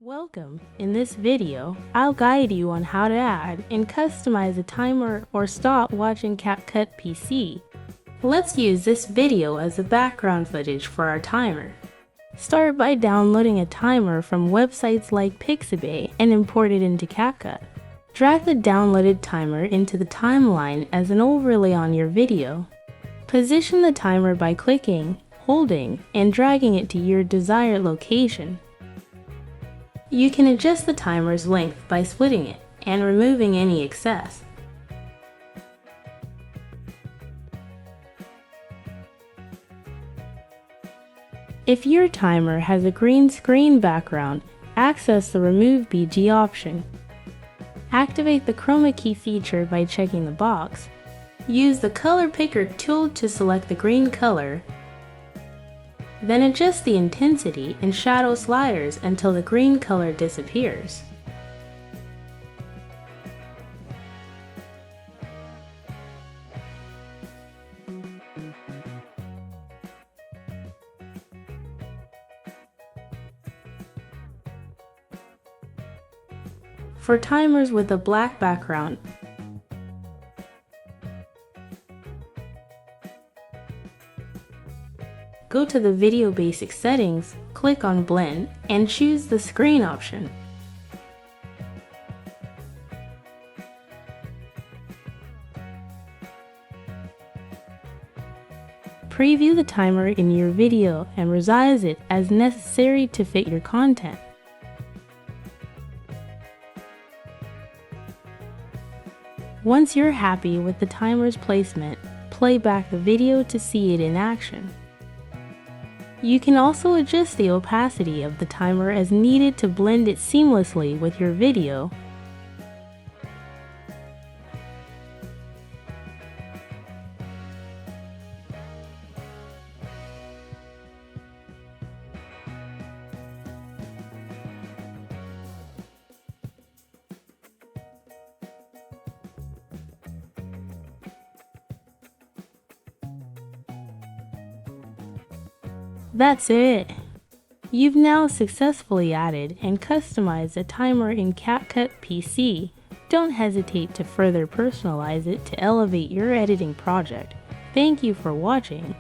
Welcome! In this video, I'll guide you on how to add and customize a timer or stop watching CapCut PC. Let's use this video as the background footage for our timer. Start by downloading a timer from websites like Pixabay and import it into CapCut. Drag the downloaded timer into the timeline as an overlay on your video. Position the timer by clicking, holding, and dragging it to your desired location. You can adjust the timer's length by splitting it and removing any excess. If your timer has a green screen background, access the Remove BG option. Activate the chroma key feature by checking the box. Use the color picker tool to select the green color. Then adjust the intensity and shadow sliders until the green color disappears. For timers with a black background, go to the Video Basic settings, click on Blend, and choose the Screen option. Preview the timer in your video and resize it as necessary to fit your content. Once you're happy with the timer's placement, play back the video to see it in action. You can also adjust the opacity of the timer as needed to blend it seamlessly with your video. That's it! You've now successfully added and customized a timer in CapCut PC. Don't hesitate to further personalize it to elevate your editing project. Thank you for watching.